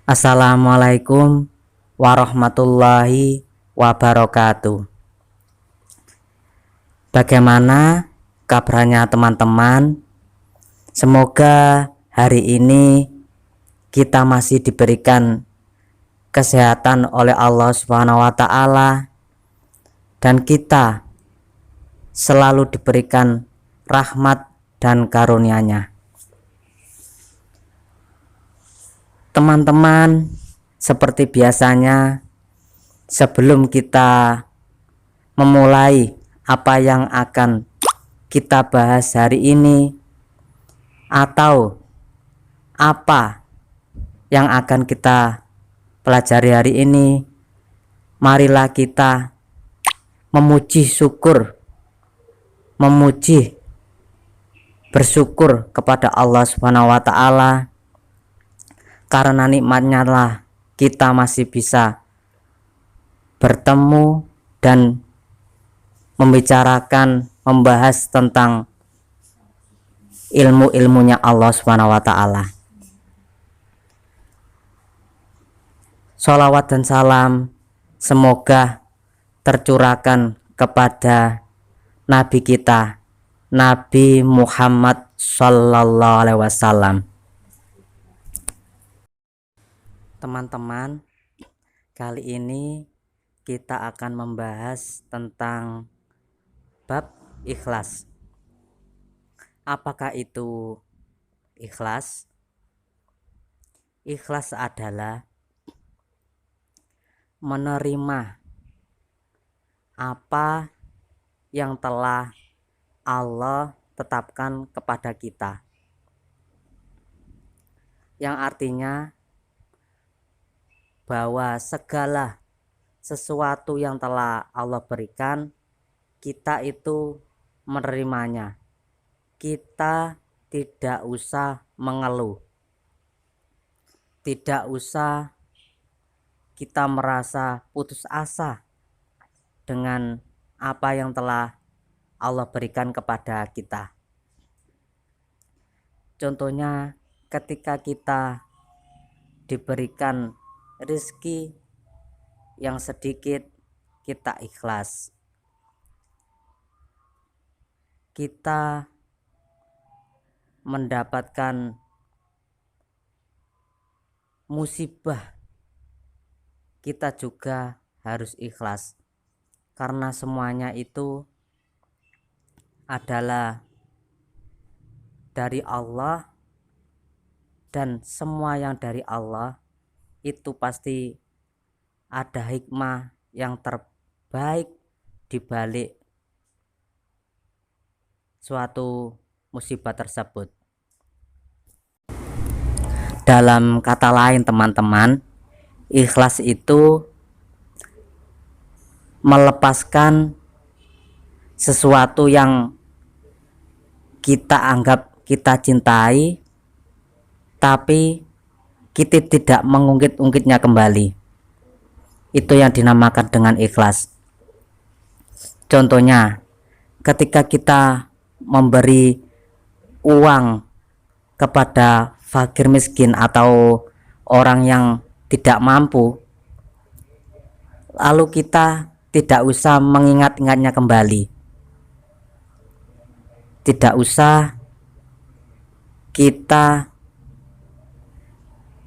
Assalamualaikum warahmatullahi wabarakatuh. Bagaimana kabarnya teman-teman? Semoga hari ini kita masih diberikan kesehatan oleh Allah Subhanahu wa taala dan kita selalu diberikan rahmat dan karunia-Nya. Teman-teman, seperti biasanya, sebelum kita memulai apa yang akan kita bahas hari ini atau apa yang akan kita pelajari hari ini, marilah kita bersyukur kepada Allah Subhanahu wa taala. Karena nikmatnya lah kita masih bisa bertemu dan membahas tentang ilmu-ilmunya Allah Subhanahu wa taala. Sholawat dan salam semoga tercurahkan kepada Nabi kita, Nabi Muhammad Sallallahu Alaihi Wasallam. Teman-teman, kali ini kita akan membahas tentang bab ikhlas. Apakah itu ikhlas? Ikhlas adalah menerima apa yang telah Allah tetapkan kepada kita, yang artinya bahwa segala sesuatu yang telah Allah berikan, kita itu menerimanya. Kita tidak usah mengeluh, tidak usah kita merasa putus asa dengan apa yang telah Allah berikan kepada kita. Contohnya, ketika kita diberikan rezeki yang sedikit, kita ikhlas. Kita mendapatkan musibah, kita juga harus ikhlas, karena semuanya itu adalah dari Allah, dan semua yang dari Allah itu pasti ada hikmah yang terbaik di balik suatu musibah tersebut. Dalam kata lain teman-teman, ikhlas itu melepaskan sesuatu yang kita anggap kita cintai, tapi kita tidak mengungkit-ungkitnya kembali. Itu yang dinamakan dengan ikhlas. Contohnya, ketika kita memberi uang kepada fakir miskin atau orang yang tidak mampu, lalu kita tidak usah mengingat-ingatnya kembali. Tidak usah kita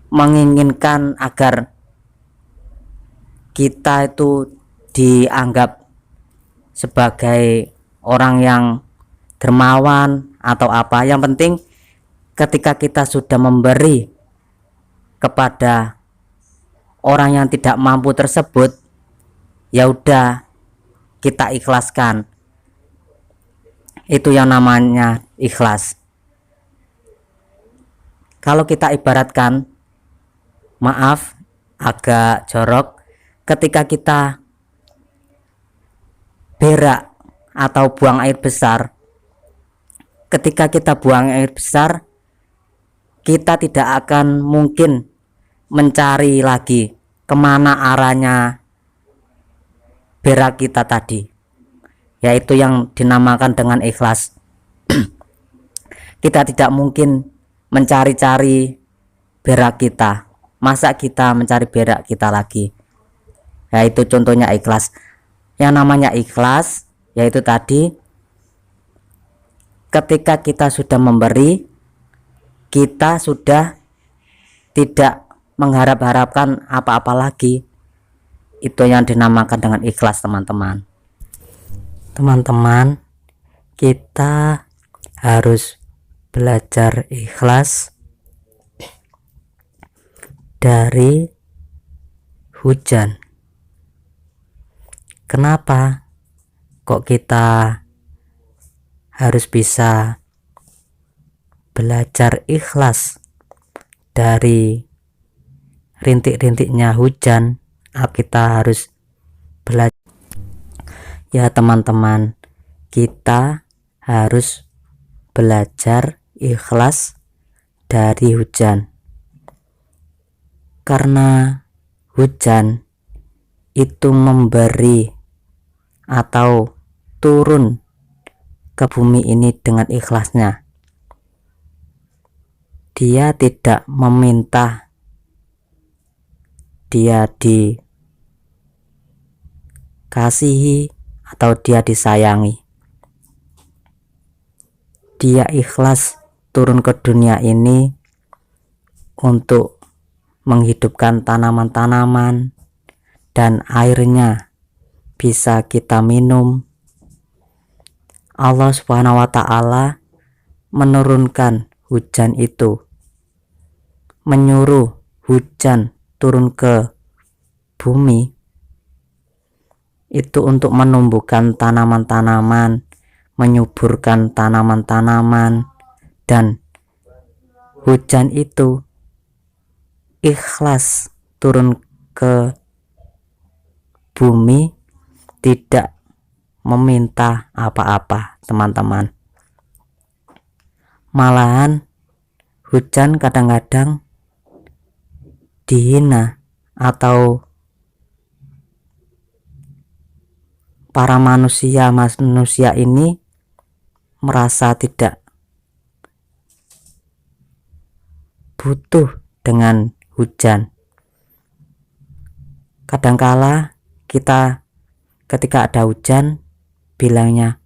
menginginkan agar kita itu dianggap sebagai orang yang dermawan atau apa. Yang penting ketika kita sudah memberi kepada orang yang tidak mampu tersebut, ya udah kita ikhlaskan. Itu yang namanya ikhlas. Kalau kita ibaratkan, maaf agak jorok, ketika kita berak atau buang air besar, ketika kita buang air besar, kita tidak akan mungkin mencari lagi kemana arahnya berak kita tadi, yaitu yang dinamakan dengan ikhlas. Kita tidak mungkin mencari-cari berak kita. Masa kita mencari berak kita lagi? Yaitu contohnya ikhlas. Yang namanya ikhlas yaitu tadi, ketika kita sudah memberi, kita sudah tidak mengharap-harapkan apa-apa lagi. Itu yang dinamakan dengan ikhlas, teman-teman. Teman-teman, kita harus belajar ikhlas dari hujan. Kenapa kok kita harus bisa belajar ikhlas dari rintik-rintiknya hujan? Kita harus belajar, ya teman-teman, kita harus belajar ikhlas dari hujan, karena hujan itu memberi atau turun ke bumi ini dengan ikhlasnya. Dia tidak meminta dia dikasihi atau dia disayangi. Dia ikhlas turun ke dunia ini untuk menghidupkan tanaman-tanaman dan airnya bisa kita minum. Allah Subhanahu wa Ta'ala menurunkan hujan itu, menyuruh hujan turun ke bumi itu untuk menumbuhkan tanaman-tanaman, menyuburkan tanaman-tanaman, dan hujan itu ikhlas turun ke bumi, tidak meminta apa-apa, teman-teman. Malahan hujan kadang-kadang dihina atau para manusia ini merasa tidak butuh dengan hujan. Kadangkala kita ketika ada hujan bilangnya,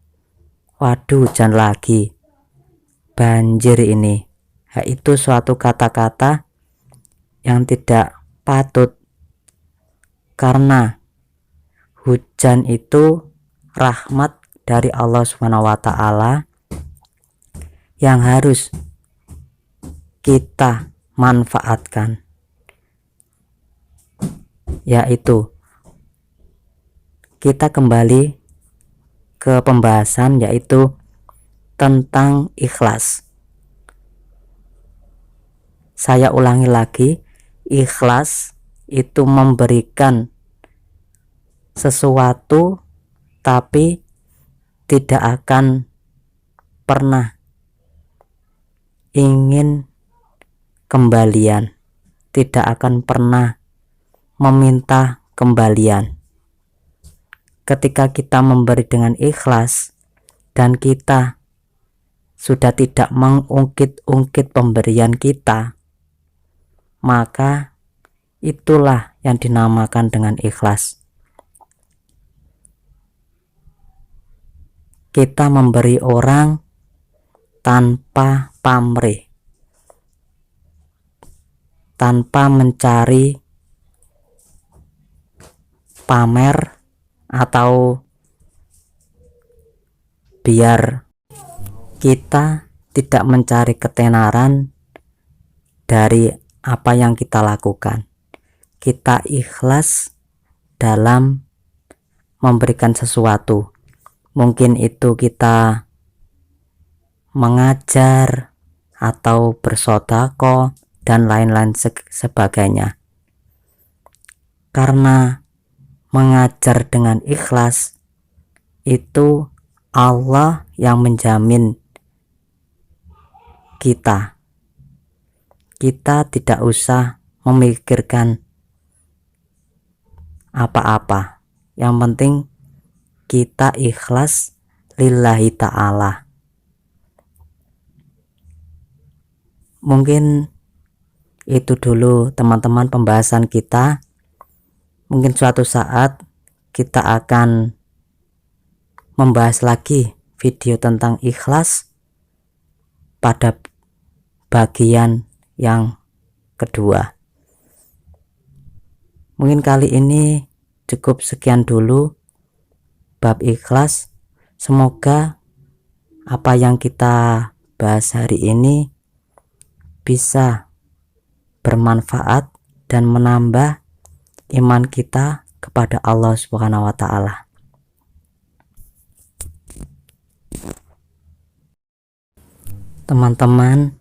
waduh hujan lagi, banjir ini. Itu suatu kata-kata yang tidak patut, karena hujan itu rahmat dari Allah Subhanahu wa Ta'ala yang harus kita manfaatkan, yaitu kita kembali ke pembahasan, yaitu tentang ikhlas. Saya ulangi lagi, ikhlas itu memberikan sesuatu tapi tidak akan pernah ingin kembalian, tidak akan pernah meminta kembalian. Ketika kita memberi dengan ikhlas dan kita sudah tidak mengungkit-ungkit pemberian kita, maka itulah yang dinamakan dengan ikhlas. Kita memberi orang tanpa pamrih, tanpa mencari pamer atau biar kita tidak mencari ketenaran dari apa yang kita lakukan. Kita ikhlas dalam memberikan sesuatu. Mungkin itu kita mengajar atau bersedekah dan lain-lain sebagainya. Karena mengajar dengan ikhlas itu Allah yang menjamin kita. Kita tidak usah memikirkan apa-apa. Yang penting kita ikhlas lillahi ta'ala. Mungkin itu dulu teman-teman pembahasan kita. Mungkin suatu saat kita akan membahas lagi video tentang ikhlas pada bagian yang kedua. Mungkin kali ini cukup sekian dulu bab ikhlas. Semoga apa yang kita bahas hari ini bisa bermanfaat dan menambah iman kita kepada Allah Subhanahu wa taala. Teman-teman,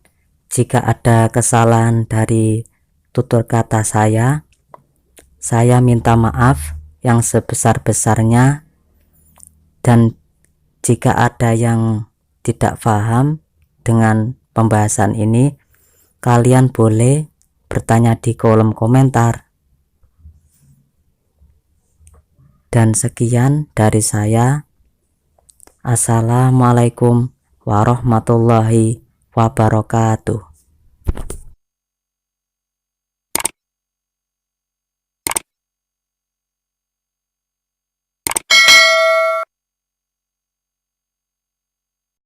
jika ada kesalahan dari tutur kata saya minta maaf yang sebesar-besarnya, dan jika ada yang tidak paham dengan pembahasan ini, kalian boleh bertanya di kolom komentar. Dan sekian dari saya. Assalamualaikum warahmatullahi wabarakatuh.